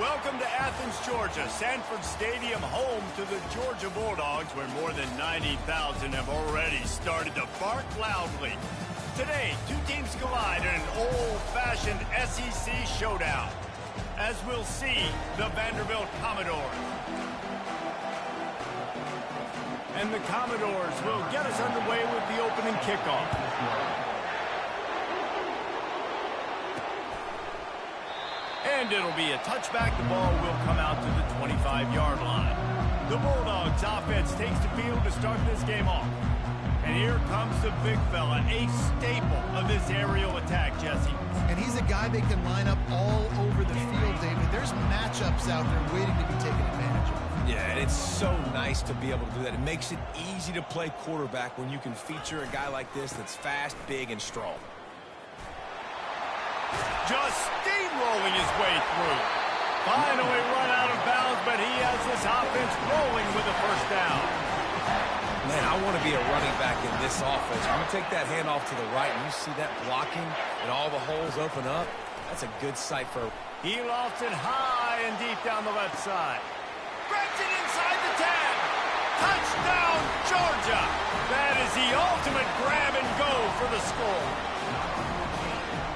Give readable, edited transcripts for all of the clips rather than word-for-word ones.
Welcome to Athens, Georgia, Sanford Stadium, home to the Georgia Bulldogs, where more than 90,000 have already started to bark loudly. Today, two teams collide in an old-fashioned SEC showdown. As we'll see, the Vanderbilt Commodores. And the Commodores will get us underway with the opening kickoff. And it'll be a touchback. The ball will come out to the 25-yard line. The Bulldogs offense takes the field to start this game off. And here comes the big fella, a staple of this aerial attack, Jesse. And he's a guy they can line up all over the field, David. There's matchups out there waiting to be taken advantage of. Yeah, and it's so nice to be able to do that. It makes it easy to play quarterback when you can feature a guy like this that's fast, big, and strong. Just steamrolling his way through. Finally run out of bounds, but he has this offense rolling with a first down. Man, I want to be a running back in this offense. When you take that handoff to the right and you see that blocking and all the holes open up, that's a good sight for... He lofts it high and deep down the left side. Grabs it inside the 10. Touchdown, Georgia. That is the ultimate grab and go for the score.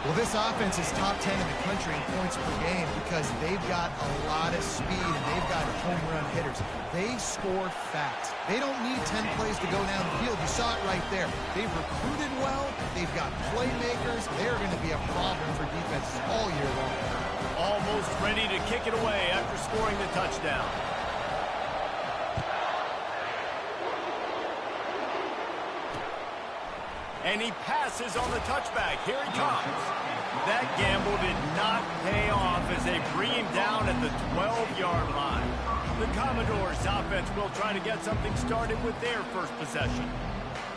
Well, this offense is top 10 in the country in points per game because they've got a lot of speed and they've got home run hitters. They score fast. They don't need 10 plays to go down the field. You saw it right there. They've recruited well. They've got playmakers. They're going to be a problem for defenses all year long. Almost ready to kick it away after scoring the touchdown. And he passes on the touchback. Here he comes. That gamble did not pay off as they bring him down at the 12-yard line. The Commodores offense will try to get something started with their first possession.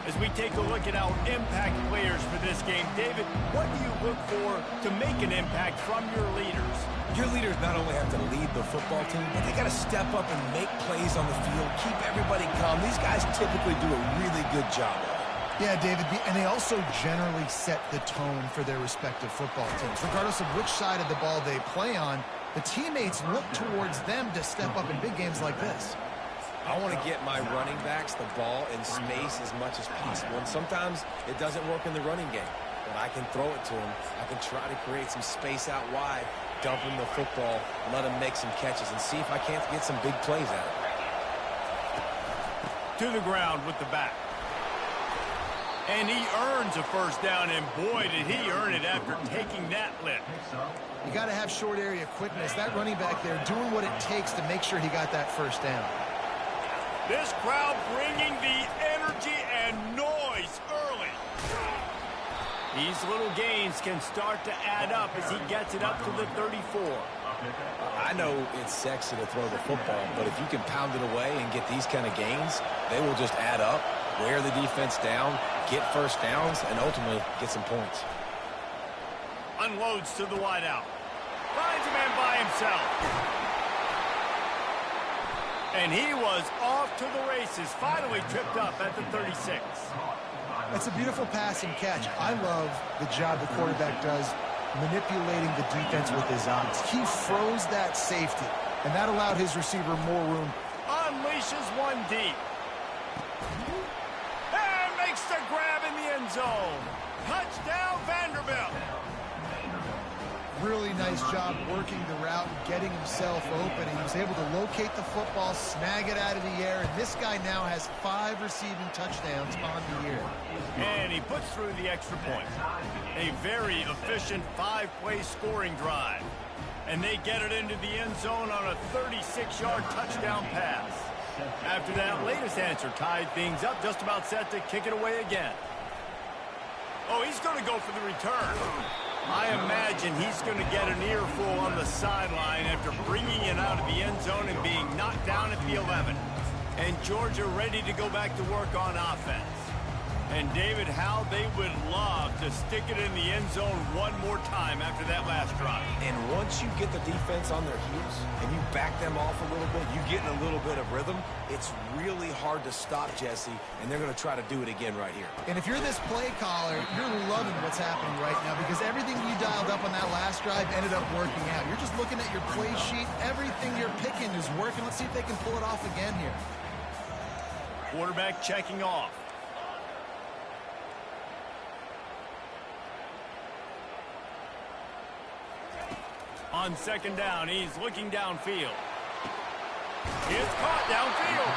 As we take a look at our impact players for this game, David, what do you look for to make an impact from your leaders? Your leaders not only have to lead the football team, but they got to step up and make plays on the field, keep everybody calm. These guys typically do a really good job of it. Yeah, David, and they also generally set the tone for their respective football teams. Regardless of which side of the ball they play on, the teammates look towards them to step up in big games like this. I want to get my running backs the ball in space as much as possible. And sometimes it doesn't work in the running game, but I can throw it to them. I can try to create some space out wide, dump him the football, let him make some catches, and see if I can't get some big plays out of it. To the ground with the back. And he earns a first down, and boy, did he earn it after taking that lift. You got to have short area quickness. That running back there doing what it takes to make sure he got that first down. This crowd bringing the energy and noise early. These little gains can start to add up as he gets it up to the 34. I know it's sexy to throw the football, but if you can pound it away and get these kind of gains, they will just add up, wear the defense down, get first downs, and ultimately get some points. Unloads to the wideout. Finds a man by himself. And he was off to the races, finally tripped up at the 36. That's a beautiful pass and catch. I love the job the quarterback does manipulating the defense with his eyes. He froze that safety, and that allowed his receiver more room. Unleashes one deep. And makes the grab in the end zone. Touchdown, Vanderbilt. Really nice job working the route and getting himself open. He was able to locate the football, snag it out of the air, and this guy now has 5 receiving touchdowns on the year. And he puts through the extra point. A very efficient 5-play scoring drive. And they get it into the end zone on a 36-yard touchdown pass. After that latest answer tied things up, just about set to kick it away again. Oh, he's going to go for the return. I imagine he's going to get an earful on the sideline after bringing it out of the end zone and being knocked down at the 11. And Georgia ready to go back to work on offense. And David, how they would love to stick it in the end zone one more time after that last drive. And once you get the defense on their heels and you back them off a little bit, you get in a little bit of rhythm, it's really hard to stop, Jesse, and they're going to try to do it again right here. And if you're this play caller, you're loving what's happening right now because everything you dialed up on that last drive ended up working out. You're just looking at your play sheet. Everything you're picking is working. Let's see if they can pull it off again here. Quarterback checking off. On second down, he's looking downfield. It's caught downfield.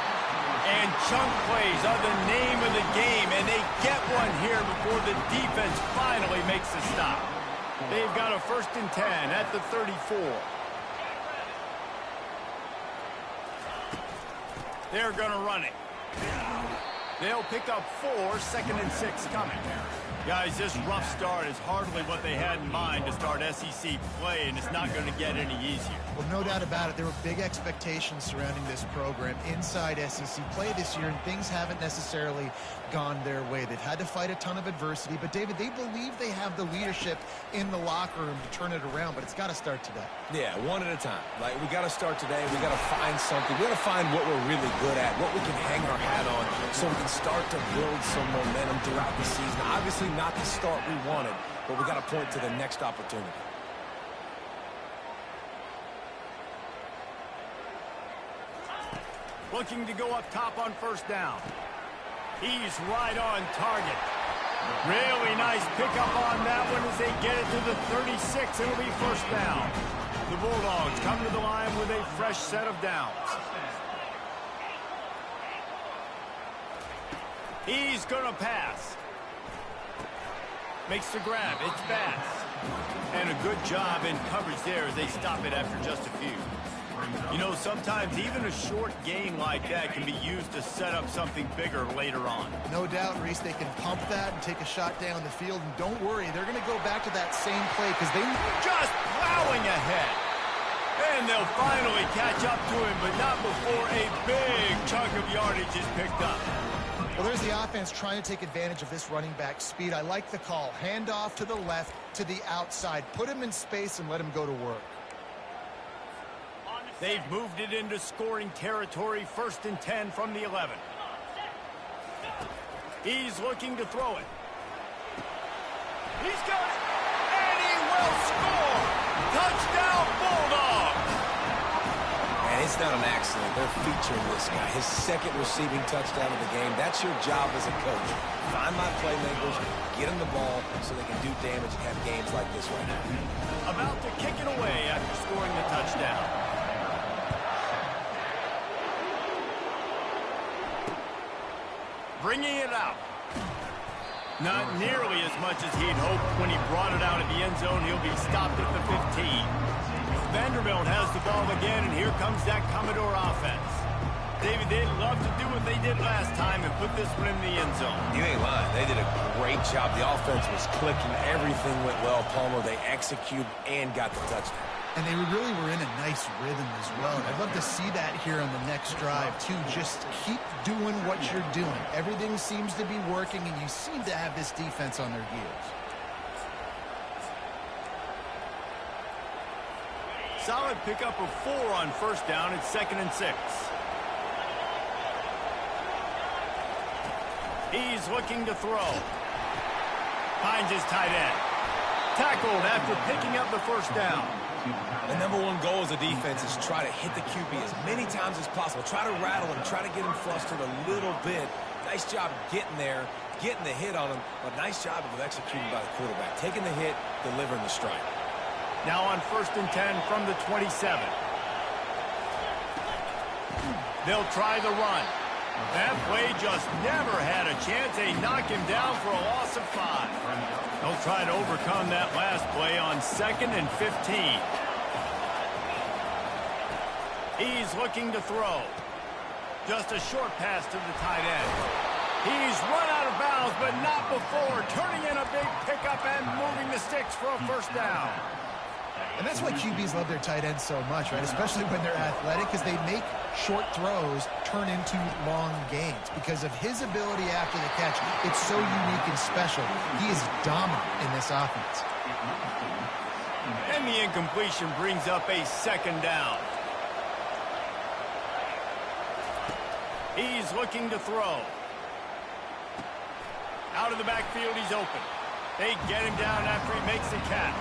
And chunk plays are the name of the game, and they get one here before the defense finally makes a stop. They've got a 1st and 10 at the 34. They're going to run it. They'll pick up 4, 2nd and 6 coming. Guys, this rough start is hardly what they had in mind to start SEC play, and it's not going to get any easier. Well, no doubt about it. There were big expectations surrounding this program inside SEC play this year, and things haven't necessarily gone their way. They've had to fight a ton of adversity, but, David, they believe they have the leadership in the locker room to turn it around, but it's got to start today. Yeah, one at a time. Like, we got to start today. We got to find something. We got to find what we're really good at, what we can hang our hat on, so we can start to build some momentum throughout the season. Obviously, not the start we wanted, but we got to point to the next opportunity. Looking to go up top on 1st down. He's right on target. Really nice pickup on that one as they get it to the 36. It'll be 1st down. The Bulldogs come to the line with a fresh set of downs. He's going to pass. Makes the grab. It's fast. And a good job in coverage there as they stop it after just a few. You know, sometimes even a short gain like that can be used to set up something bigger later on. No doubt, Reese, they can pump that and take a shot down the field. And don't worry, they're going to go back to that same play because they just plowing ahead. And they'll finally catch up to him, but not before a big chunk of yardage is picked up. Well, there's the offense trying to take advantage of this running back speed. I like the call. Hand off to the left, to the outside. Put him in space and let him go to work. They've moved it into scoring territory, 1st and 10 from the 11. He's looking to throw it. He's got it, and he will score! Touchdown, Bulldogs! And it's not an accident. They're featuring this guy. His 2nd receiving touchdown of the game. That's your job as a coach. Find my playmakers, get them the ball so they can do damage and have games like this right now. About to kick it away after scoring the touchdown. Bringing it out. Not nearly as much as he'd hoped when he brought it out of the end zone. He'll be stopped at the 15. Vanderbilt has the ball again, and here comes that Commodore offense. David, they'd love to do what they did last time and put this one in the end zone. You ain't lying. They did a great job. The offense was clicking. Everything went well, Palmer. They executed and got the touchdown. And they really were in a nice rhythm as well. And I'd love to see that here on the next drive, too. Just keep doing what you're doing. Everything seems to be working, and you seem to have this defense on their heels. Solid pickup of 4 on 1st down. It's 2nd and 6. He's looking to throw. Finds his tight end. Tackled after picking up the 1st down. The #1 goal as a defense is try to hit the QB as many times as possible. Try to rattle him, try to get him flustered a little bit. Nice job getting there, getting the hit on him, but nice job of executing by the quarterback. Taking the hit, delivering the strike. Now on 1st and 10 from the 27. They'll try the run. That play just never had a chance. They knock him down for a loss of 5. They'll try to overcome that last play on 2nd and 15. He's looking to throw. Just a short pass to the tight end. He's run out of bounds, but not before turning in a big pickup and moving the sticks for a 1st down. And that's why QBs love their tight ends so much, right? Especially when they're athletic, because they make short throws turn into long gains. Because of his ability after the catch, it's so unique and special. He is dominant in this offense. And the incompletion brings up a second down. He's looking to throw. Out of the backfield, he's open. They get him down after he makes the catch.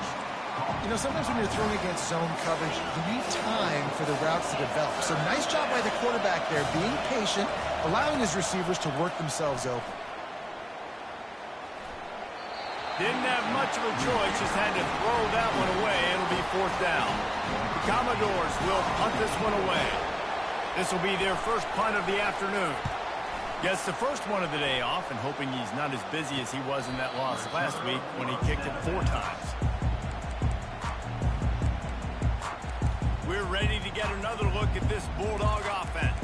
You know, sometimes when you're throwing against zone coverage, you need time for the routes to develop. So nice job by the quarterback there, being patient, allowing his receivers to work themselves open. Didn't have much of a choice, just had to throw that one away. It'll be fourth down. The Commodores will punt this one away. This will be their first punt of the afternoon. Gets the first one of the day off, and hoping he's not as busy as he was in that loss last week when he kicked it 4 times. We're ready to get another look at this Bulldog offense.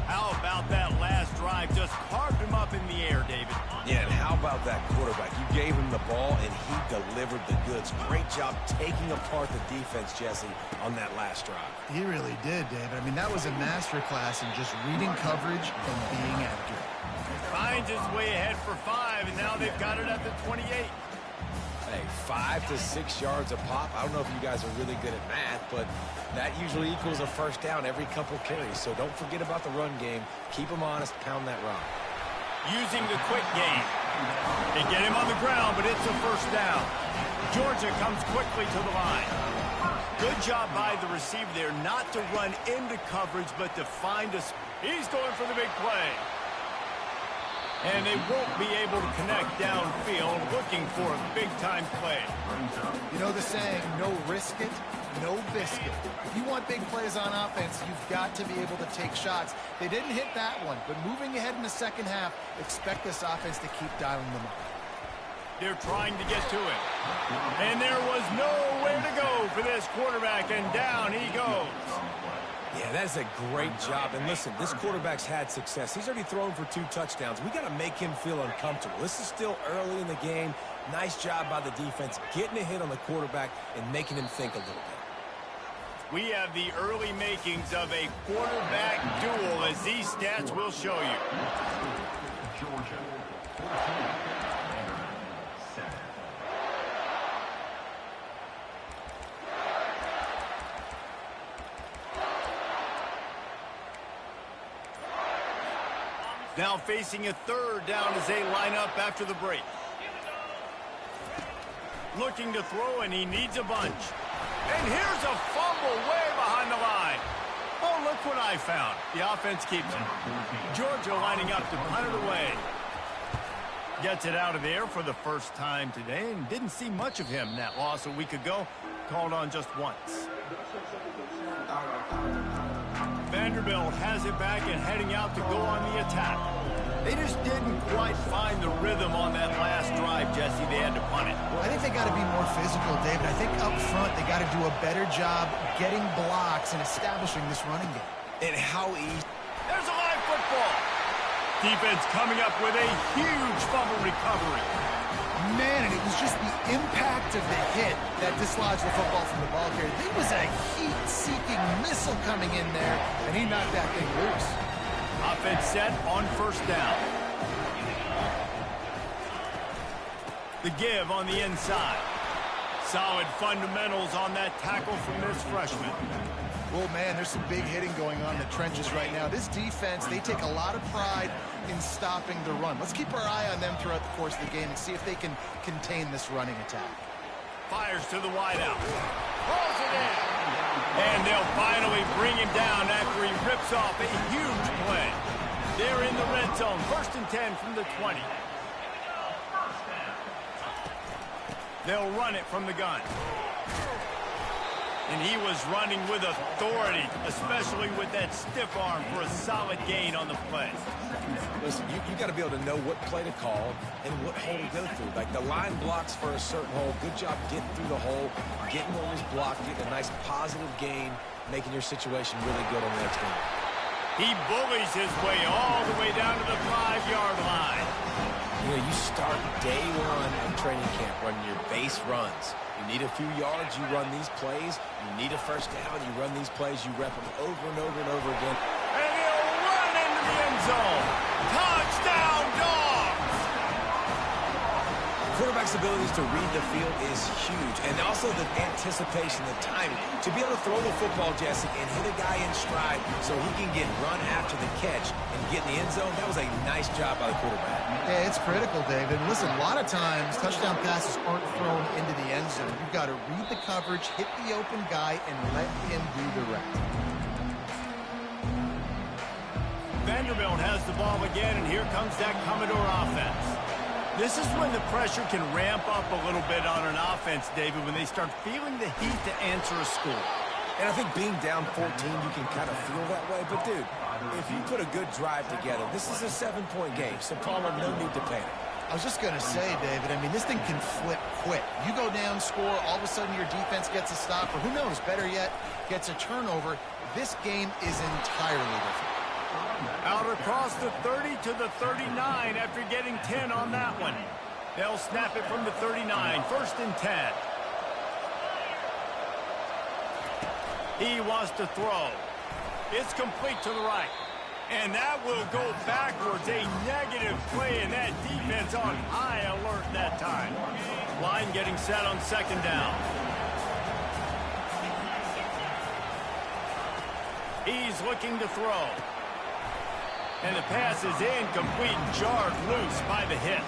How about that last drive? Just carved him up in the air, David. Yeah, and how about that quarterback? You gave him the ball, and he delivered the goods. Great job taking apart the defense, Jesse, on that last drive. He really did, David. I mean, that was a masterclass in just reading coverage and being accurate. Finds his way ahead for 5, and now they've got it at the 28. Hey, 5 to 6 yards a pop. I don't know if you guys are really good at math, but that usually equals a first down every couple carries. So don't forget about the run game. Keep them honest. Pound that rock. Using the quick game. They get him on the ground, but it's a first down. Georgia comes quickly to the line. Good job by the receiver there not to run into coverage, but to find us. He's going for the big play. And they won't be able to connect downfield, looking for a big-time play. You know the saying, no risk it, no biscuit. If you want big plays on offense, you've got to be able to take shots. They didn't hit that one, but moving ahead in the second half, expect this offense to keep dialing them up. They're trying to get to it. And there was nowhere to go for this quarterback, and down he goes. Yeah, that's a great job. And listen, this quarterback's had success. He's already thrown for 2 touchdowns. We got to make him feel uncomfortable. This is still early in the game. Nice job by the defense, getting a hit on the quarterback and making him think a little bit. We have the early makings of a quarterback duel, as these stats will show you. Georgia. Now facing a third down as they line up after the break. Looking to throw, and he needs a bunch. And here's a fumble way behind the line. Oh, look what I found. The offense keeps it. Georgia lining up to punt it away. Gets it out of there for the first time today, and didn't see much of him in that loss a week ago. Called on just once. Vanderbilt has it back and heading out to go on the attack. They just didn't quite find the rhythm on that last drive, Jesse. They had to punt it. I think they got to be more physical, David. I think up front they got to do a better job getting blocks and establishing this running game. And how easy. There's a live football. Defense coming up with a huge fumble recovery. Man, and it was just the impact of the hit that dislodged the football from the ball carrier. There was a heat-seeking missile coming in there, and he knocked that thing loose. Offense set on first down. The give on the inside. Solid fundamentals on that tackle from this freshman. Well, man, there's some big hitting going on in the trenches right now. This defense, they take a lot of pride in stopping the run. Let's keep our eye on them throughout the course of the game and see if they can contain this running attack. Fires to the wideout. Pulls it in. And they'll finally bring him down after he rips off a huge play. They're in the red zone. 1st and 10 from the 20. They'll run it from the gun. And he was running with authority, especially with that stiff arm for a solid gain on the play. Listen, you got to be able to know what play to call and what hole to go through. Like the line blocks for a certain hole. Good job getting through the hole, getting on his block, getting a nice positive gain, making your situation really good on the next one. He bullies his way all the way down to the 5-yard line. You know, you start day one of training camp running your base runs. You need a few yards, you run these plays. You need a first down, you run these plays. You rep them over and over and over again. And he'll run into the end zone. Touchdown, Dogs! Quarterback's abilities to read the field is huge. And also the anticipation, the timing. To be able to throw the football, Jesse, and hit a guy in stride so he can get run after the catch and get in the end zone, that was a nice job by the quarterback. Yeah, it's critical, David. Listen, a lot of times touchdown passes aren't thrown into the end zone. You've got to read the coverage, hit the open guy, and let him do the rest. Vanderbilt has the ball again, and here comes that Commodore offense. This is when the pressure can ramp up a little bit on an offense, David, when they start feeling the heat to answer a score. And I think being down 14, you can kind of feel that way. But, dude, if you put a good drive together, this is a 7-point game. So, Palmer, no need to panic. I was just going to say, David, I mean, this thing can flip quick. You go down, score, all of a sudden your defense gets a stop, or who knows, better yet, gets a turnover. This game is entirely different. Out across the 30 to the 39 after getting 10 on that one. They'll snap it from the 39, 1st and 10. He wants to throw. It's complete to the right. And that will go backwards. A negative play, and that defense on high alert that time. Line getting set on 2nd down. He's looking to throw. And the pass is incomplete, jarred loose by the hit.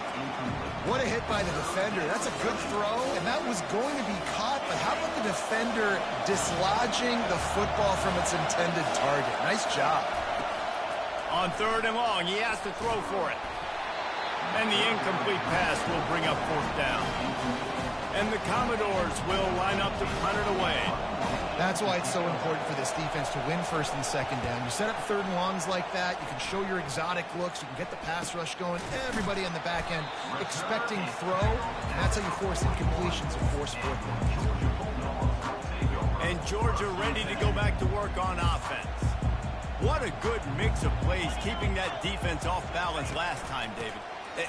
What a hit by the defender. That's a good throw, and that was going to be caught, but how about the defender dislodging the football from its intended target? Nice job. On 3rd and long, he has to throw for it. And the incomplete pass will bring up 4th down. And the Commodores will line up to punt it away. That's why it's so important for this defense to win 1st and 2nd down. You set up 3rd and longs like that. You can show your exotic looks. You can get the pass rush going. Everybody on the back end expecting throw. And that's how you force incompletions and force 4th down. And Georgia ready to go back to work on offense. What a good mix of plays, keeping that defense off balance last time, David.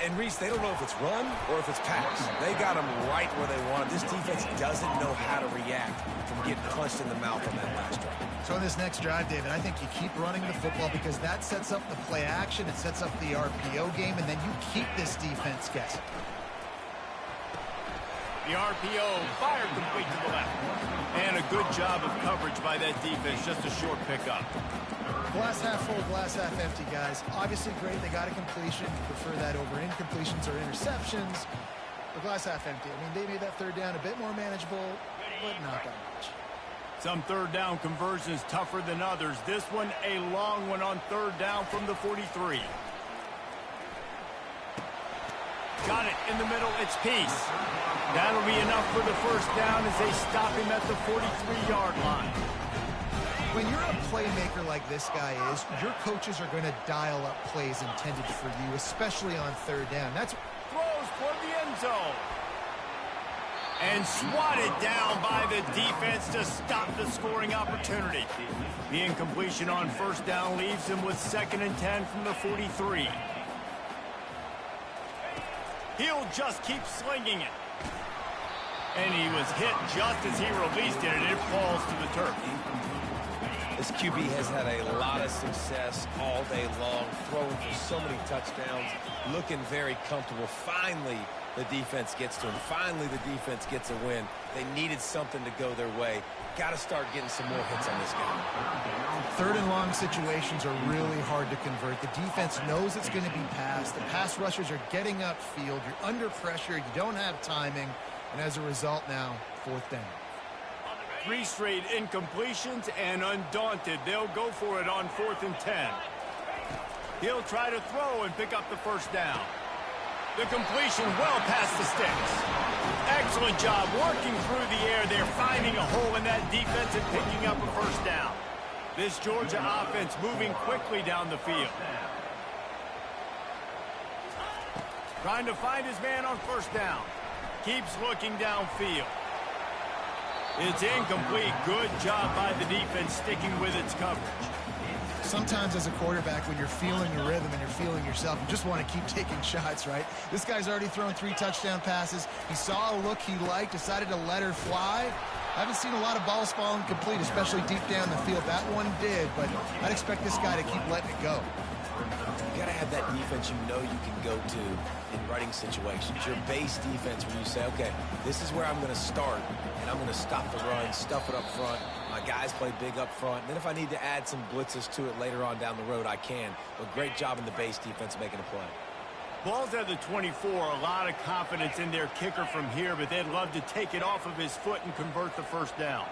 And, Reese, they don't know if it's run or if it's pass. They got them right where they want. This defense doesn't know how to react from getting punched in the mouth on that last drive. So in this next drive, David, I think you keep running the football because that sets up the play action, it sets up the RPO game, and then you keep this defense guessing. The RPO fired complete to the left. And a good job of coverage by that defense, just a short pickup. Glass half full, glass half empty, guys. Obviously great, they got a completion. Prefer that over incompletions or interceptions. The glass half empty. I mean, they made that 3rd down a bit more manageable, but not that much. Some 3rd down conversions tougher than others. This one, a long one on 3rd down from the 43. Got it in the middle, it's Peace. That'll be enough for the 1st down as they stop him at the 43-yard line. When you're a playmaker like this guy is, your coaches are going to dial up plays intended for you, especially on 3rd down. That's throws for the end zone. And swatted down by the defense to stop the scoring opportunity. The incompletion on 1st down leaves him with 2nd and 10 from the 43. He'll just keep slinging it. And he was hit just as he released it, and it falls to the turf. This QB has had a lot of success all day long, throwing for so many touchdowns, looking very comfortable. Finally, the defense gets to him. Finally, the defense gets a win. They needed something to go their way. Got to start getting some more hits on this guy. 3rd and long situations are really hard to convert. The defense knows it's going to be passed. The pass rushers are getting upfield. You're under pressure. You don't have timing. And as a result now, 4th down. 3 straight incompletions, and undaunted, they'll go for it on 4th and 10. He'll try to throw and pick up the 1st down. The completion well past the sticks. Excellent job working through the air. They're finding a hole in that defense and picking up a 1st down. This Georgia offense moving quickly down the field. Trying to find his man on 1st down. Keeps looking downfield. It's incomplete. Good job by the defense sticking with its coverage. Sometimes as a quarterback, when you're feeling your rhythm and you're feeling yourself, you just want to keep taking shots, right? This guy's already thrown 3 touchdown passes. He saw a look he liked, decided to let her fly. I haven't seen a lot of balls falling complete, especially deep down the field. That one did, but I'd expect this guy to keep letting it go. You got to have that defense you know you can go to in running situations. Your base defense where you say, okay, this is where I'm going to start, and I'm going to stop the run, stuff it up front. My guys play big up front. And then if I need to add some blitzes to it later on down the road, I can. But great job in the base defense making a play. Ball's at the 24. A lot of confidence in their kicker from here, but they'd love to take it off of his foot and convert the first down.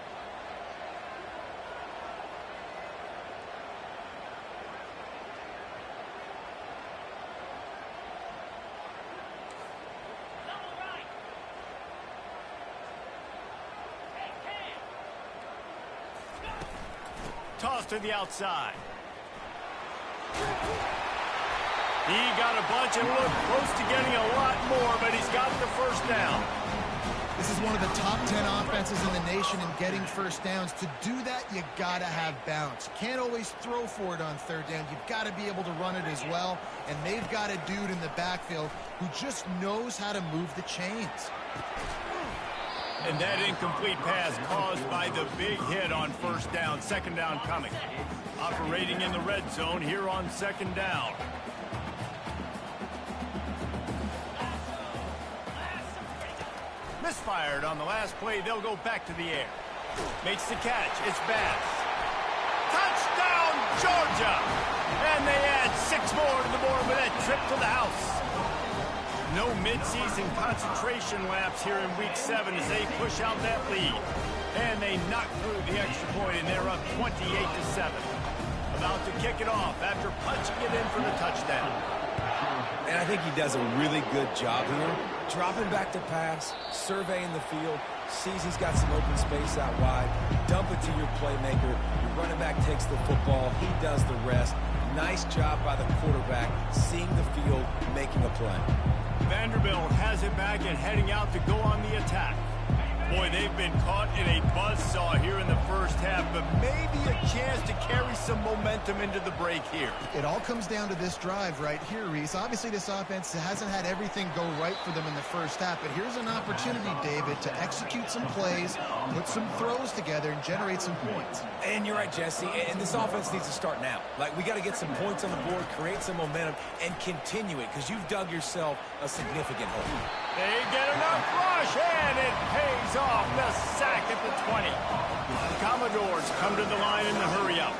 Toss to the outside. He got a bunch and looked close to getting a lot more, but he's got the first down. This is one of the top 10 offenses in the nation in getting first downs. To do that, you got to have balance. You can't always throw for it on third down. You've got to be able to run it as well. And they've got a dude in the backfield who just knows how to move the chains. And that incomplete pass caused by the big hit on first down. Second down coming. Operating in the red zone here on second down. Misfired on the last play. They'll go back to the air. Makes the catch. It's Bass. Touchdown, Georgia! And they add 6 more to the board with that trip to the house. No midseason concentration laps here in Week 7 as they push out that lead. And they knock through the extra point, and they're up 28-7. About to kick it off after punching it in for the touchdown. And I think he does a really good job here. Dropping back to pass, surveying the field, sees he's got some open space out wide, dump it to your playmaker. Your running back takes the football. He does the rest. Nice job by the quarterback, seeing the field, making a play. Vanderbilt has it back and heading out to go on the attack. Boy, they've been caught in a buzzsaw here in the first half, but maybe a chance to carry some momentum into the break here. It all comes down to this drive right here, Reese. Obviously, this offense hasn't had everything go right for them in the first half, but here's an opportunity, David, to execute some plays, put some throws together, and generate some points. And you're right, Jesse, and this offense needs to start now. Like, we got to get some points on the board, create some momentum, and continue it, because you've dug yourself a significant hole. They get enough rush, and it pays off. The sack at the 20. The Commodores come to the line in the hurry-up.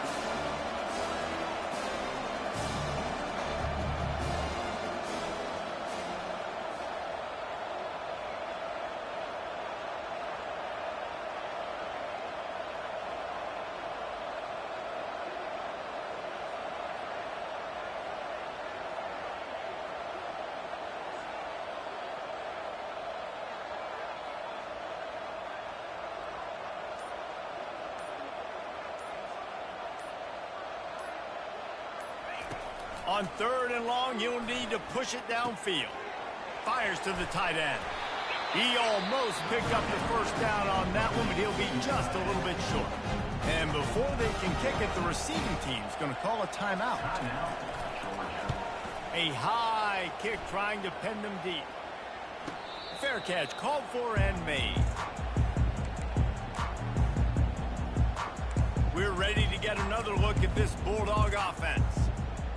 On third and long, you'll need to push it downfield. Fires to the tight end. He almost picked up the first down on that one, but he'll be just a little bit short. And before they can kick it, the receiving team's going to call a timeout. A high kick trying to pin them deep. Fair catch called for and made. We're ready to get another look at this Bulldog offense.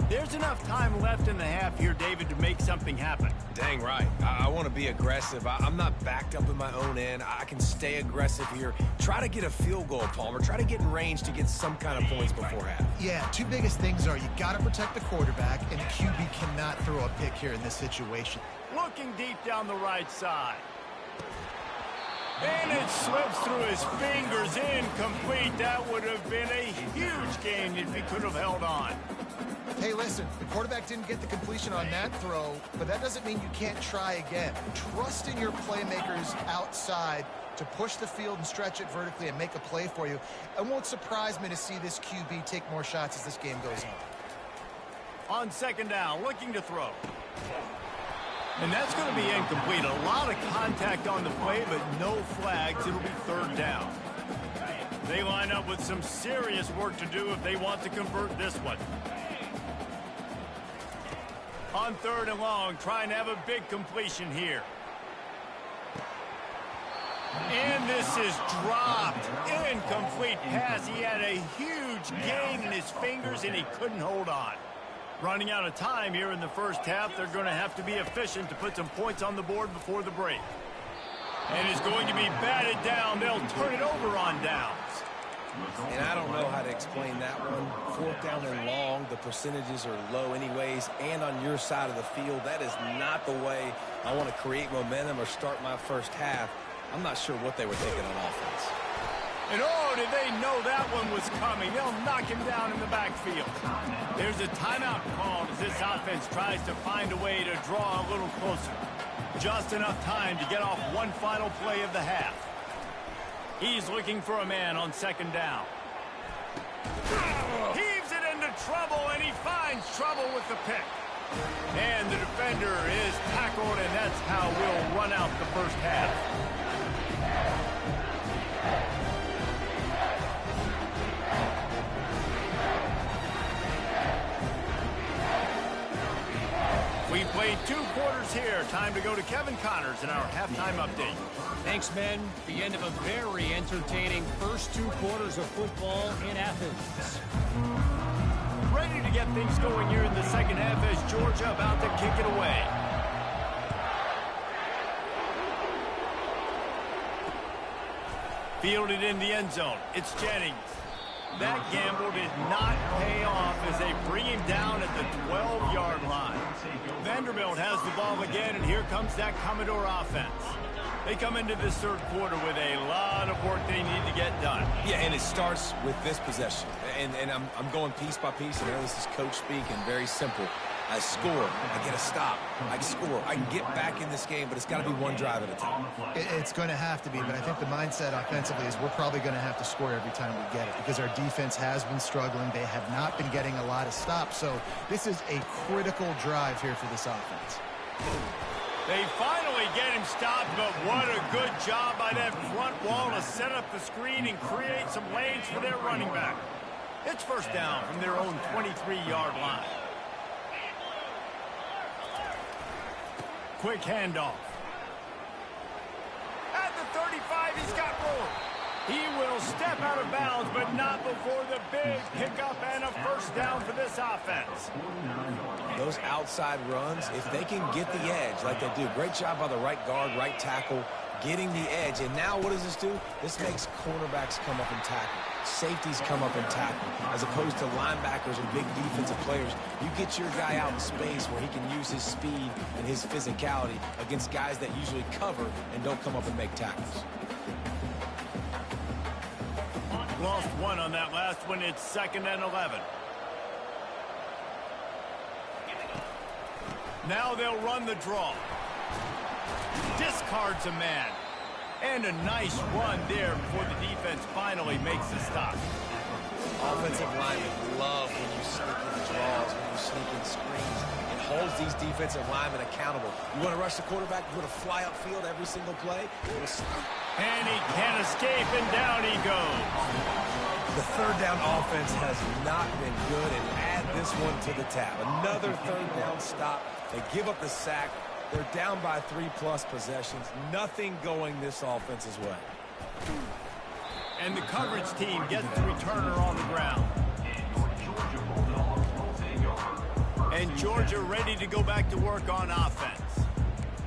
There's enough time left in the half here, David, to make something happen. Dang right. I want to be aggressive. I'm not backed up in my own end. I can stay aggressive here. Try to get a field goal, Palmer. Try to get in range to get some kind of points before half. Yeah, two biggest things are you got to protect the quarterback, and the QB cannot throw a pick here in this situation. Looking deep down the right side. And it slips through his fingers, incomplete. That would have been a huge gain if he could have held on. Hey, listen, the quarterback didn't get the completion on that throw, but that doesn't mean you can't try again. Trust in your playmakers outside to push the field and stretch it vertically and make a play for you. It won't surprise me to see this QB take more shots as this game goes on. On second down, looking to throw. And that's going to be incomplete. A lot of contact on the play, but no flags. It'll be third down. They line up with some serious work to do if they want to convert this one. On 3rd and long, trying to have a big completion here. And this is dropped. Incomplete pass. He had a huge gain in his fingers, and he couldn't hold on. Running out of time here in the first half, they're going to have to be efficient to put some points on the board before the break. And it's going to be batted down. They'll turn it over on downs. And I don't know how to explain that one. 4th down and long, the percentages are low anyways, and on your side of the field, that is not the way I want to create momentum or start my first half. I'm not sure what they were thinking on offense. And oh, did they know that one was coming. They'll knock him down in the backfield. There's a timeout called as this offense tries to find a way to draw a little closer. Just enough time to get off one final play of the half. He's looking for a man on 2nd down. Heaves it into trouble, and he finds trouble with the pick. And the defender is tackled, and that's how we'll run out the first half. We played 2 quarters here. Time to go to Kevin Connors in our halftime update. Thanks, men. The end of a very entertaining first 2 quarters of football in Athens. Ready to get things going here in the second half as Georgia about to kick it away. Fielded in the end zone. It's Jennings. That gamble did not pay off as they bring him down at the 12-yard line. Vanderbilt has the ball again, and here comes that Commodore offense. They come into this 3rd quarter with a lot of work they need to get done. Yeah, and it starts with this possession. And I'm going piece by piece. I know this is coach speak and very simple. I score. I get a stop. I score. I can get back in this game, but it's got to be one drive at a time. It's going to have to be, but I think the mindset offensively is we're probably going to have to score every time we get it because our defense has been struggling. They have not been getting a lot of stops, so this is a critical drive here for this offense. They finally get him stopped, but what a good job by that front wall to set up the screen and create some lanes for their running back. It's 1st down from their own 23-yard line. Quick handoff. At the 35, he's got room. He will step out of bounds, but not before the big pickup and a 1st down for this offense. Those outside runs, if they can get the edge like they do, great job by the right guard, right tackle, getting the edge. And now what does this do? This makes cornerbacks come up and tackle. Safeties come up and tackle, as opposed to linebackers and big defensive players. You get your guy out in space where he can use his speed and his physicality against guys that usually cover and don't come up and make tackles. Lost 1 on that last one. It's 2nd and 11. Now they'll run the draw. Discards a man. And a nice run there before the defense finally makes the stop. Offensive linemen love when you sneak in draws, when you sneak in screens. It holds these defensive linemen accountable. You want to rush the quarterback, you want to fly upfield every single play. And he can't escape, and down he goes. The 3rd down offense has not been good, and add this one to the tab. Another 3rd down stop. They give up the sack. They're down by 3+ possessions. Nothing going this offense's way. And the coverage team gets the returner on the ground. And Georgia ready to go back to work on offense.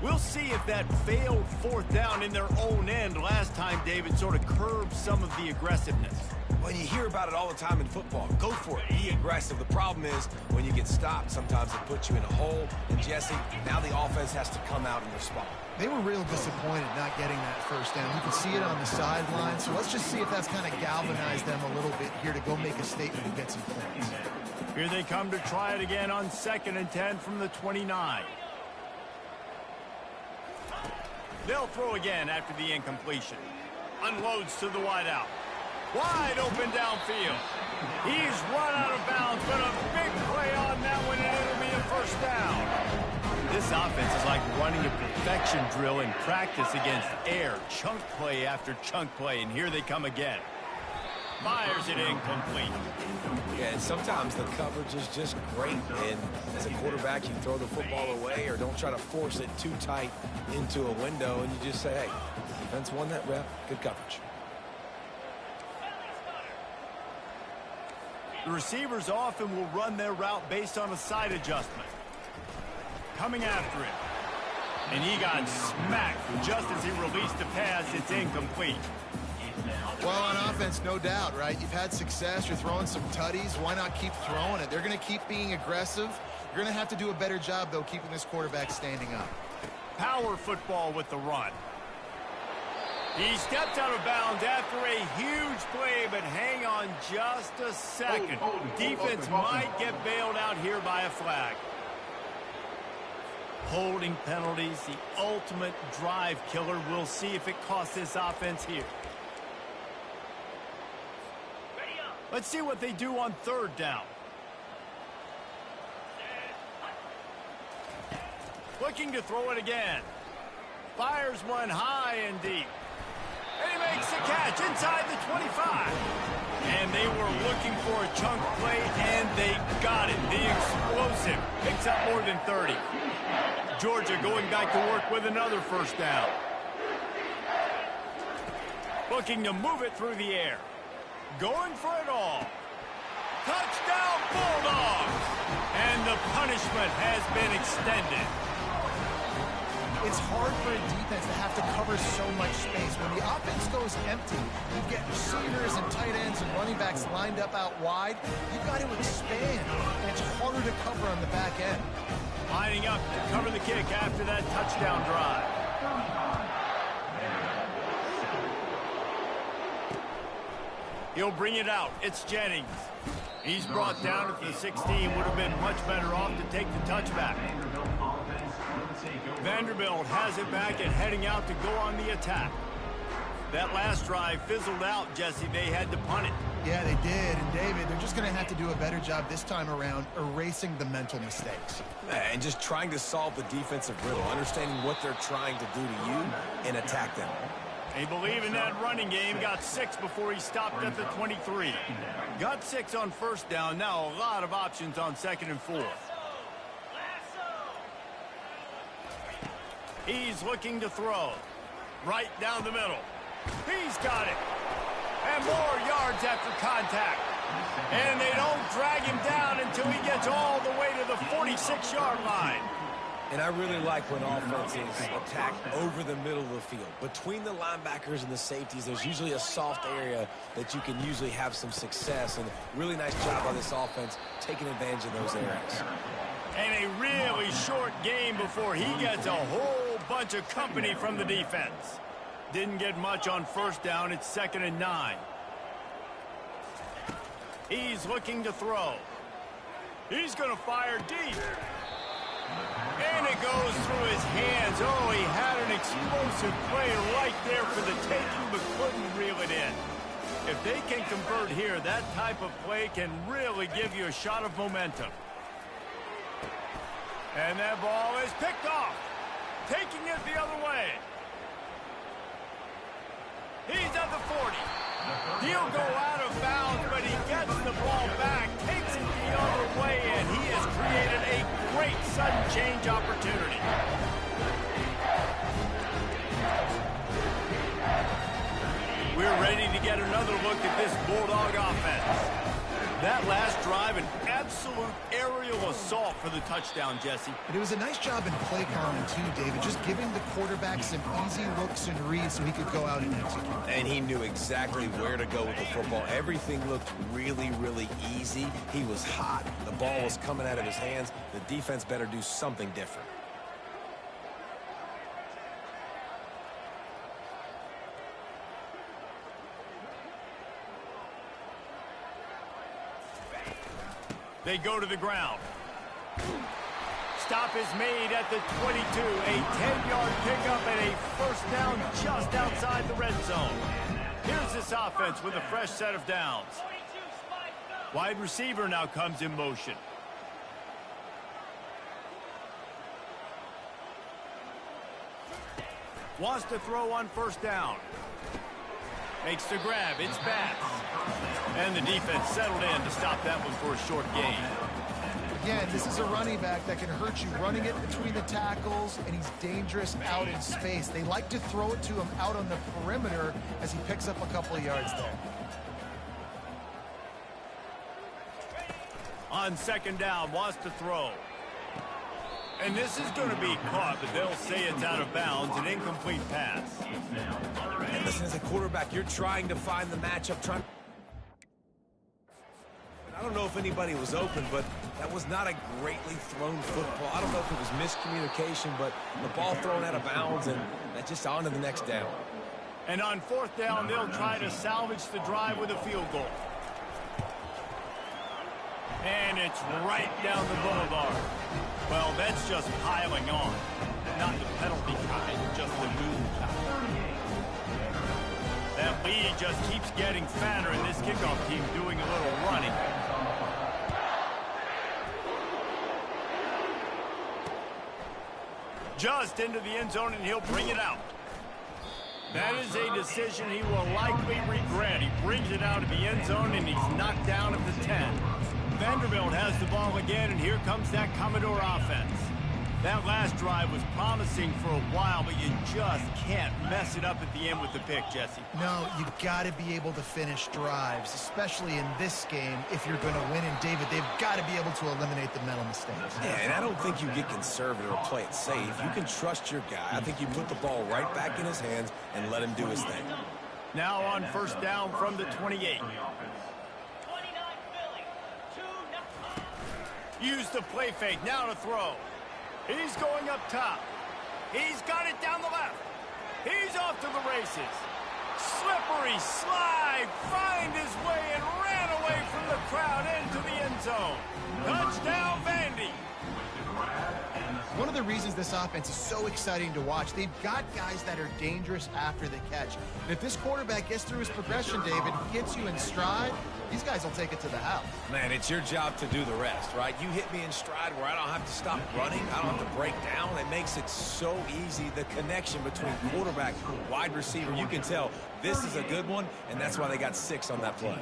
We'll see if that failed 4th down in their own end last time, David, sort of curbed some of the aggressiveness. Well, you hear about it all the time in football. Go for it. Be aggressive. The problem is when you get stopped, sometimes it puts you in a hole. And, Jesse, now the offense has to come out and respond. They were real disappointed not getting that 1st down. You can see it on the sideline. So let's just see if that's kind of galvanized them a little bit here to go make a statement and get some points. Here they come to try it again on 2nd and 10 from the 29. They'll throw again after the incompletion. Unloads to the wideout. Wide open downfield. He's run out of bounds, but a big play on that one, and it'll be a 1st down. This offense is like running a perfection drill in practice against air. Chunk play after chunk play, and here they come again. fires it incomplete. Yeah, and sometimes the coverage is just great. And as a quarterback, you throw the football away or don't try to force it too tight into a window, and you just say, hey, defense won that rep. Good coverage. The receivers often will run their route based on a side adjustment. Coming after him. And he got smacked just as he released the pass. It's incomplete. Well, on offense, no doubt, right? You've had success. You're throwing some tutties. Why not keep throwing it? They're going to keep being aggressive. You're going to have to do a better job, though, keeping this quarterback standing up. Power football with the run. He stepped out of bounds after a huge play, but hang on just a second. Defense might get bailed out here by a flag. Holding penalties, the ultimate drive killer. We'll see if it costs this offense here. Let's see what they do on third down. Looking to throw it again. Fires one high and deep. And he makes the catch inside the 25. And they were looking for a chunk play, and they got it. The explosive picks up more than 30. Georgia going back to work with another first down. Looking to move it through the air. Going for it all. Touchdown Bulldogs! And the punishment has been extended. It's hard for a defense to have to cover so much space. When the offense goes empty, you get receivers and tight ends and running backs lined up out wide. You've got to expand, and it's harder to cover on the back end. Lining up to cover the kick after that touchdown drive. He'll bring it out. It's Jennings. He's brought down at the 16. Would have been much better off to take the touchback. Vanderbilt has it back and heading out to go on the attack. That last drive fizzled out, Jesse. They had to punt it. Yeah, they did. And, David, they're just going to have to do a better job this time around erasing the mental mistakes. And just trying to solve the defensive riddle, understanding what they're trying to do to you and attack them. They believe in that running game. Got 6 before he stopped at the 23. Got 6 on first down. Now a lot of options on 2nd and 4. He's looking to throw. Right down the middle. He's got it. And more yards after contact. And they don't drag him down until he gets all the way to the 46-yard line. And I really like when offenses attack over the middle of the field. Between the linebackers and the safeties, there's usually a soft area that you can usually have some success. And really nice job by this offense taking advantage of those areas. And a really short game before he gets a whole bunch of company from the defense. Didn't get much on first down. It's 2nd and 9. He's looking to throw. He's going to fire deep. And it goes through his hands. Oh, he had an explosive play right there for the taking, but couldn't reel it in. If they can convert here, that type of play can really give you a shot of momentum. And that ball is picked off. Taking it the other way. He's at the 40. He'll go out of bounds, but he gets the ball back, takes it the other way, and he has created a great sudden change opportunity. We're ready to get another look at this Bulldog offense. That last drive, an absolute aerial assault for the touchdown, Jesse. And it was a nice job in play calling, too, David, just giving the quarterback some easy looks and reads so he could go out and execute. And he knew exactly where to go with the football. Everything looked really, really easy. He was hot. The ball was coming out of his hands. The defense better do something different. They go to the ground. Stop is made at the 22. A 10-yard pickup and a first down just outside the red zone. Here's this offense with a fresh set of downs. Wide receiver now comes in motion. Wants to throw on first down. Makes the grab. It's Bass. And the defense settled in to stop that one for a short gain. Again, this is a running back that can hurt you running it between the tackles, and he's dangerous out in space. They like to throw it to him out on the perimeter as he picks up a couple of yards there. On second down, wants to throw. And this is going to be caught, but they'll say it's out of bounds, an incomplete pass. And listen, as a quarterback, you're trying to find the matchup. I don't know if anybody was open, but that was not a greatly thrown football. I don't know if it was miscommunication, but the ball thrown out of bounds, and that's just on to the next down. And on fourth down, they'll try to salvage the drive with a field goal. And it's right down the boulevard. Well, that's just piling on. Not the penalty kind, just the move kind. That lead just keeps getting fatter, and this kickoff team doing a little running. Just into the end zone, and he'll bring it out. That is a decision he will likely regret. He brings it out of the end zone, and he's knocked down at the 10. Vanderbilt has the ball again, and here comes that Commodore offense. That last drive was promising for a while, but you just can't mess it up at the end with the pick, Jesse. No, you got to be able to finish drives, especially in this game. If you're going to win, and David, they've got to be able to eliminate the mental mistakes. Yeah, and I don't think you get conservative or play it safe. You can trust your guy. I think you put the ball right back in his hands and let him do his thing. Now on first down from the 28. Use the play fake, now to throw. He's going up top. He's got it down the left. He's off to the races. Slippery slide, find his way and ran away from the crowd into the end zone. Touchdown, Vandy. One of the reasons this offense is so exciting to watch, they've got guys that are dangerous after the catch. And if this quarterback gets through his progression, David, hits you in stride, these guys will take it to the house. Man, it's your job to do the rest, right? You hit me in stride where I don't have to stop running. I don't have to break down. It makes it so easy, the connection between quarterback and wide receiver. You can tell this is a good one, and that's why they got 6 on that play.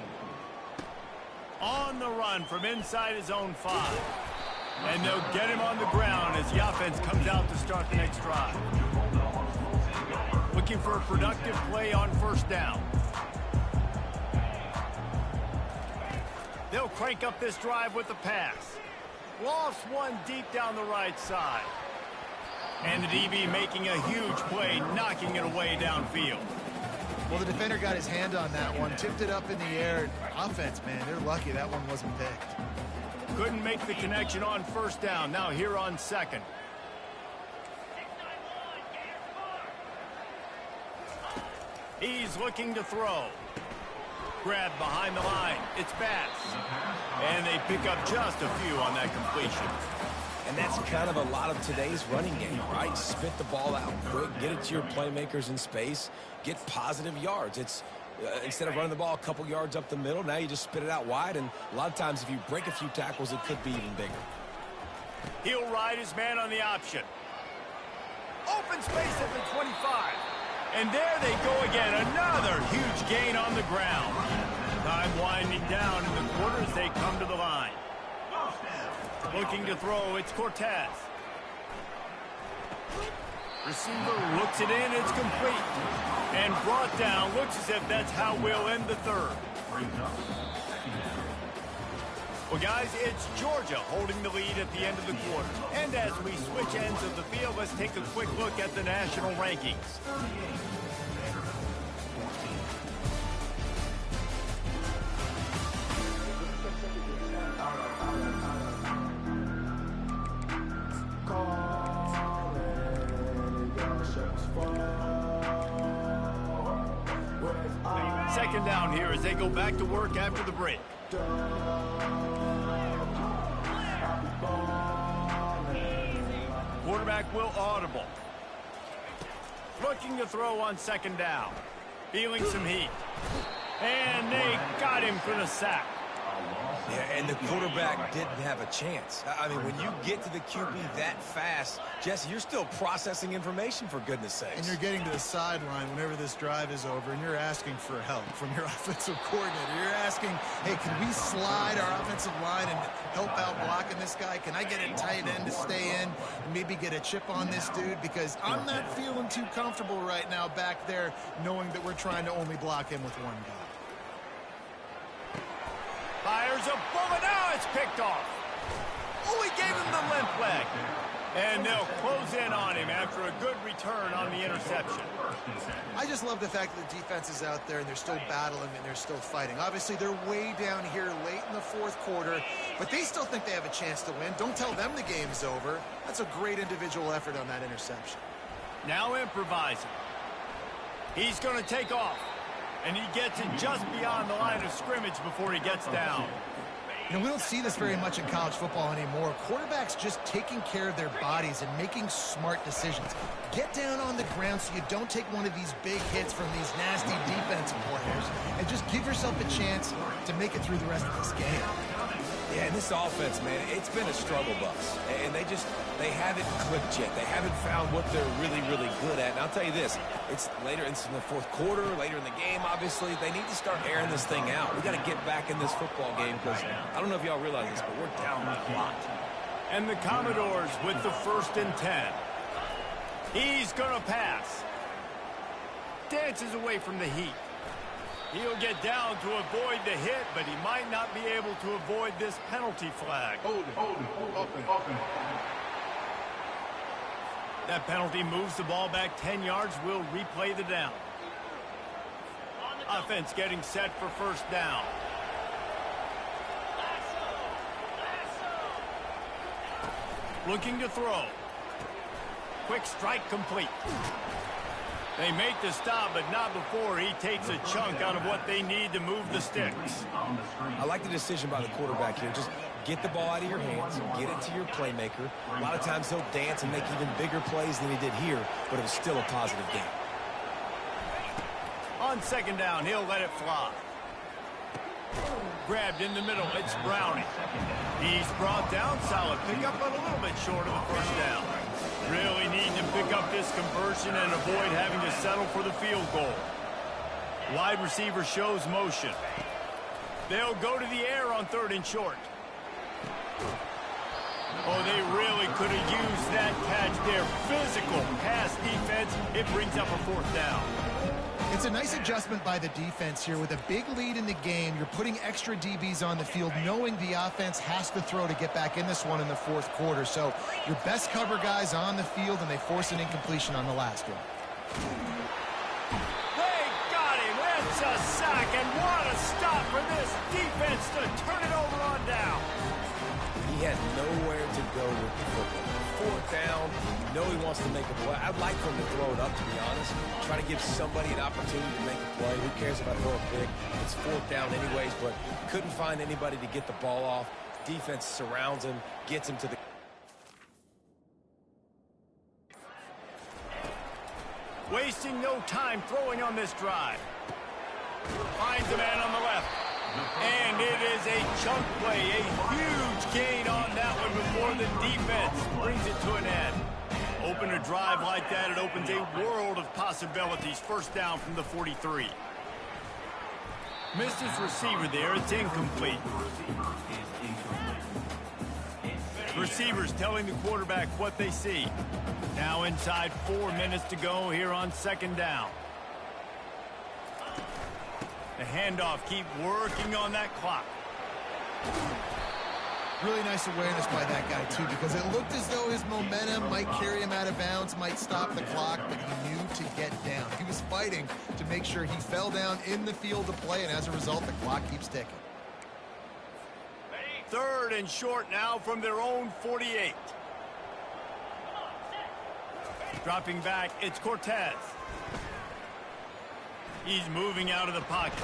On the run from inside his own 5. And they'll get him on the ground as the offense comes out to start the next drive. Looking for a productive play on first down. They'll crank up this drive with the pass. Lost one deep down the right side. And the DB making a huge play, knocking it away downfield. Well, the defender got his hand on that one, tipped it up in the air. Offense, man, they're lucky that one wasn't picked. Couldn't make the connection on first down. Now here on second. He's looking to throw. Grabbed behind the line. It's Bass. And they pick up just a few on that completion. And that's kind of a lot of today's running game, right? Spit the ball out quick, get it to your playmakers in space, get positive yards. It's instead of running the ball a couple yards up the middle, now you just spit it out wide, and a lot of times if you break a few tackles, it could be even bigger. He'll ride his man on the option. Open space at the 25. And there they go again, another huge gain on the ground. Time winding down in the quarter as they come to the line. Looking to throw, it's Cortez. Receiver looks it in, it's complete. And brought down, looks as if that's how we'll end the third. Well, guys, it's Georgia holding the lead at the end of the quarter. And as we switch ends of the field, let's take a quick look at the national rankings. Second down here as they go back to work after the break. Quarterback will audible. Looking to throw on second down. Feeling some heat. And they got him for the sack. Yeah, and the quarterback didn't have a chance. I mean, when you get to the QB that fast, Jesse, you're still processing information, for goodness sakes. And you're getting to the sideline whenever this drive is over, and you're asking for help from your offensive coordinator. You're asking, hey, can we slide our offensive line and help out blocking this guy? Can I get a tight end to stay in and maybe get a chip on this dude? Because I'm not feeling too comfortable right now back there knowing that we're trying to only block him with one guy. Fires a bullet. Now it's picked off. Oh, he gave him the limp leg. And they'll close in on him after a good return on the interception. I just love the fact that the defense is out there and they're still battling and they're still fighting. Obviously, they're way down here late in the fourth quarter, but they still think they have a chance to win. Don't tell them the game's over. That's a great individual effort on that interception. Now improvising. He's going to take off. And he gets it just beyond the line of scrimmage before he gets down. You know, we don't see this very much in college football anymore. Quarterbacks just taking care of their bodies and making smart decisions. Get down on the ground so you don't take one of these big hits from these nasty defensive players and just give yourself a chance to make it through the rest of this game. Yeah, and this offense, man, it's been a struggle bus. And they haven't clicked yet. They haven't found what they're really, really good at. And I'll tell you this, it's in the fourth quarter, later in the game, obviously. They need to start airing this thing out. We got to get back in this football game because I don't know if y'all realize this, but we're down a lot. And the Commodores with the 1st and 10. He's going to pass. Dances away from the heat. He'll get down to avoid the hit, but he might not be able to avoid this penalty flag. Hold it. That penalty moves the ball back 10 yards. We'll replay the down. Offense getting set for first down. Looking to throw. Quick strike complete. They make the stop, but not before he takes a chunk out of what they need to move the sticks. I like the decision by the quarterback here. Just get the ball out of your hands, get it to your playmaker. A lot of times he'll dance and make even bigger plays than he did here, but it was still a positive game. On second down, he'll let it fly. Grabbed in the middle, it's Browning. He's brought down, solid pickup, but a little bit short of the first down. Really need to pick up this conversion and avoid having to settle for the field goal. Wide receiver shows motion. They'll go to the air on 3rd and short. Oh, they really could have used that catch there. Physical pass defense. It brings up a 4th down. It's a nice adjustment by the defense here. With a big lead in the game, you're putting extra DBs on the field, knowing the offense has to throw to get back in this one in the fourth quarter. So your best cover guys on the field, and they force an incompletion on the last one. They got him. It's a sack, and what a stop for this defense to turn it over on down. He had nowhere to go with the football. 4th down, you know he wants to make a play. I'd like for him to throw it up, to be honest. Try to give somebody an opportunity to make a play. Who cares if I throw a pick? It's 4th down anyways, but couldn't find anybody to get the ball off. Defense surrounds him, gets him to the... Wasting no time throwing on this drive. Finds a man on the left. And it is a chunk play, a huge gain on that one before the defense brings it to an end. Open a drive like that, it opens a world of possibilities. First down from the 43. Missed his receiver there, it's incomplete. Receivers telling the quarterback what they see. Now inside 4 minutes to go here on second down. The handoff, keep working on that clock. Really nice awareness by that guy, too, because it looked as though his momentum might carry him out of bounds, might stop the clock, but he knew to get down. He was fighting to make sure he fell down in the field of play, and as a result, the clock keeps ticking. 3rd and short now from their own 48. Dropping back, it's Cortez. He's moving out of the pocket.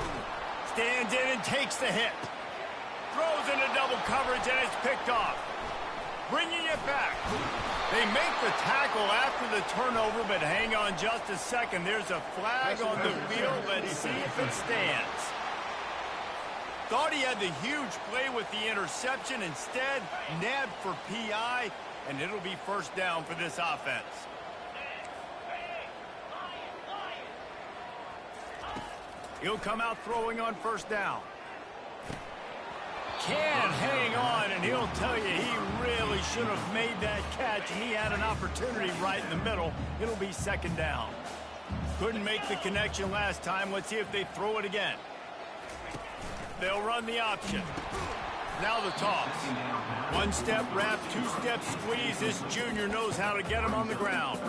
Stands in and takes the hit. Throws into double coverage, and it's picked off. Bringing it back. They make the tackle after the turnover, but hang on just a second. There's a flag on the field. Let's see if it stands. Thought he had the huge play with the interception. Instead, nabbed for PI, and it'll be first down for this offense. He'll come out throwing on first down. Can't hang on, and he'll tell you he really should have made that catch, and he had an opportunity right in the middle. It'll be second down. Couldn't make the connection last time. Let's see if they throw it again. They'll run the option. Now the toss. One-step wrap, two-step squeeze. This junior knows how to get him on the ground.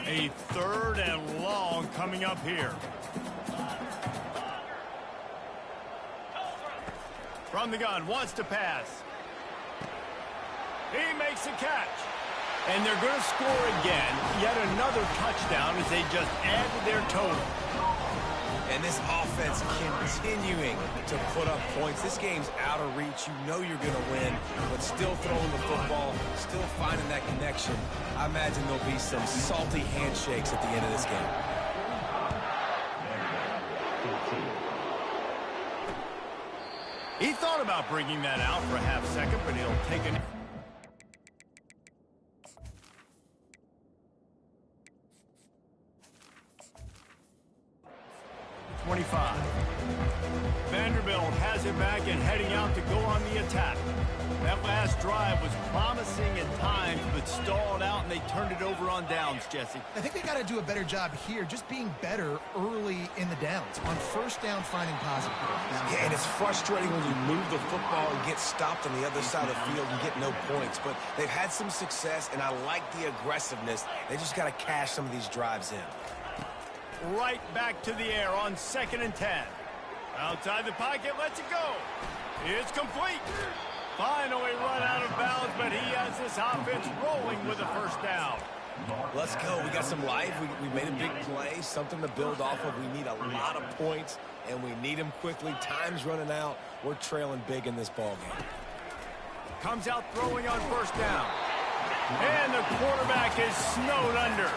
A third and long coming up here. From the gun, wants to pass. He makes a catch. And they're going to score again. Yet another touchdown as they just added their total. And this offense continuing to put up points. This game's out of reach. You know you're going to win, but still throwing the football, still finding that connection. I imagine there'll be some salty handshakes at the end of this game. He thought about bringing that out for a half second, but he'll take it. 25. Vanderbilt has it back and heading out to go on the attack. That last drive was promising at times, but stalled out, and they turned it over on downs, Jesse. I think they got to do a better job here, just being better early in the downs. On first down, finding positive. Yeah, and it's frustrating when you move the football and get stopped on the other side of the field and get no points. But they've had some success, and I like the aggressiveness. They just got to cash some of these drives in. Right back to the air on 2nd and 10. Outside the pocket, lets it go. It's complete. Finally run out of bounds, but he has this offense rolling with a first down. Let's go. We got some life. We made a big play, something to build off of. We need a lot of points, and we need them quickly. Time's running out. We're trailing big in this ballgame. Comes out throwing on first down. And the quarterback is snowed under.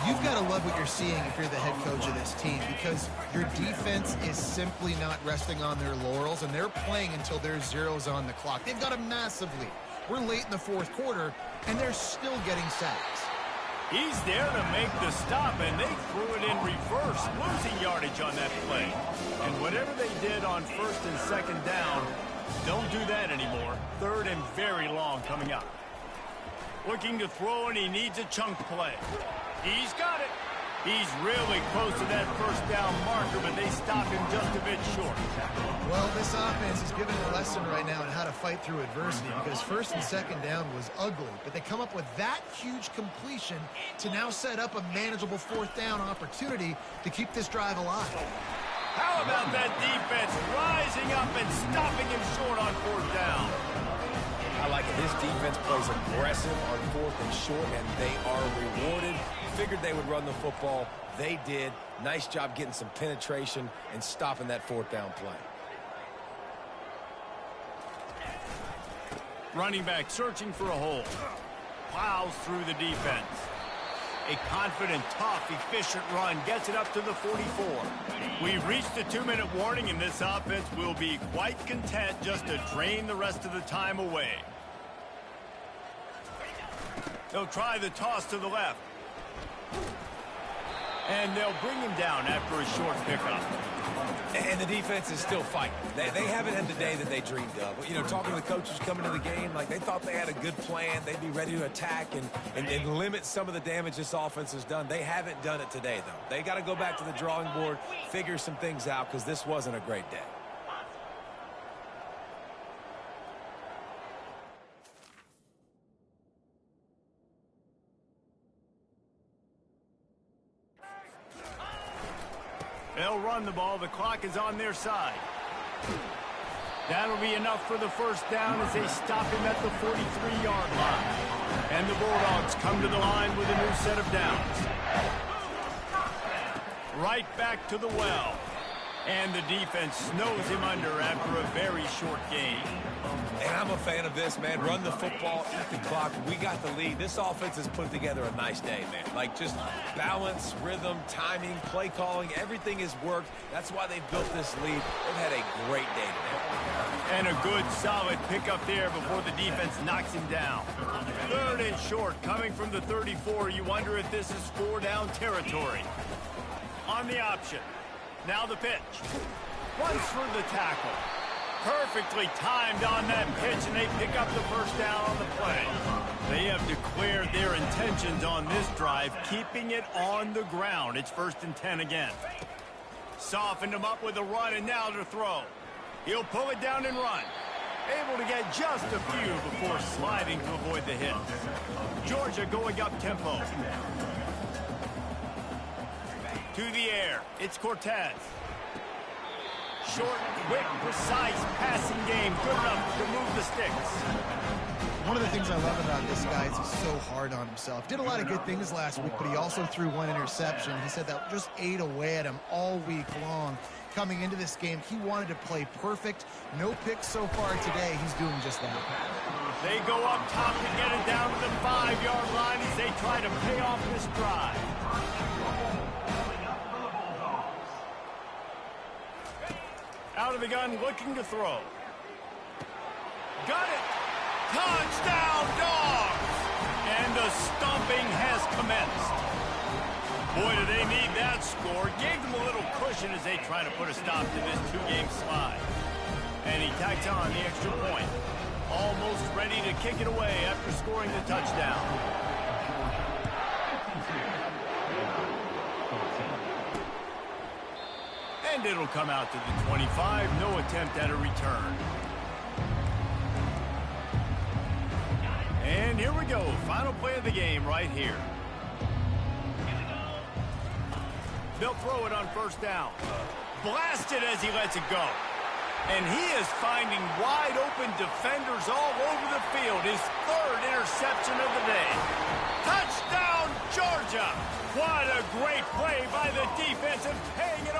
You've got to love what you're seeing if you're the head coach of this team, because your defense is simply not resting on their laurels, and they're playing until there's zeros on the clock. They've got a massive lead. We're late in the fourth quarter, and they're still getting sacks. He's there to make the stop, and they threw it in reverse, losing yardage on that play. And whatever they did on first and second down, don't do that anymore. Third and very long coming up. Looking to throw, and he needs a chunk play. He's got it. He's really close to that first down marker, but they stop him just a bit short. Well, this offense is giving a lesson right now on how to fight through adversity, because first and second down was ugly, but they come up with that huge completion to now set up a manageable fourth down opportunity to keep this drive alive. How about that defense rising up and stopping him short on fourth down? I like it. This defense plays aggressive on fourth and short, and they are rewarded. Figured they would run the football. They did. Nice job getting some penetration and stopping that fourth down play. Running back searching for a hole. Plows through the defense. A confident, tough, efficient run gets it up to the 44. We've reached the 2-minute warning, and this offense will be quite content just to drain the rest of the time away. They'll try the toss to the left. And they'll bring him down after a short pickup. And the defense is still fighting. They haven't had the day that they dreamed of. You know, talking to the coaches coming to the game, like they thought they had a good plan. They'd be ready to attack and limit some of the damage this offense has done. They haven't done it today, though. They got to go back to the drawing board, figure some things out, because this wasn't a great day. They'll run the ball. The clock is on their side. That'll be enough for the first down as they stop him at the 43-yard line. And the Bulldogs come to the line with a new set of downs. Right back to the well. And the defense snows him under after a very short game. And I'm a fan of this, man. Run the football, eat the clock. We got the lead. This offense has put together a nice day, man. Like, just balance, rhythm, timing, play calling, everything has worked. That's why they've built this lead. They've had a great day today. And a good, solid pickup there before the defense knocks him down. 3rd and short, coming from the 34. You wonder if this is 4-down territory. On the option. Now the pitch. Runs through the tackle. Perfectly timed on that pitch, and they pick up the first down on the play. They have declared their intentions on this drive, keeping it on the ground. It's 1st and 10 again. Softened him up with a run, and now to throw. He'll pull it down and run. Able to get just a few before sliding to avoid the hit. Georgia going up tempo. To the air. It's Cortez. Short, quick, precise passing game. Good enough to move the sticks. One of the things I love about this guy is he's so hard on himself. Did a lot of good things last week, but he also threw 1 interception. He said that just ate away at him all week long. Coming into this game, he wanted to play perfect. No picks so far today. He's doing just that. They go up top to get it down to the 5-yard line as they try to pay off this drive. Out of the gun, looking to throw. Got it! Touchdown, Dogs! And the stomping has commenced. Boy, do they need that score. Gave them a little cushion as they try to put a stop to this 2-game slide. And he tacks on the extra point. Almost ready to kick it away after scoring the touchdown. And it'll come out to the 25. No attempt at a return. And here we go. Final play of the game right here. They'll throw it on 1st down. Blasted as he lets it go. And he is finding wide open defenders all over the field. His 3rd interception of the day. Touchdown, Georgia! What a great play by the defense and paying it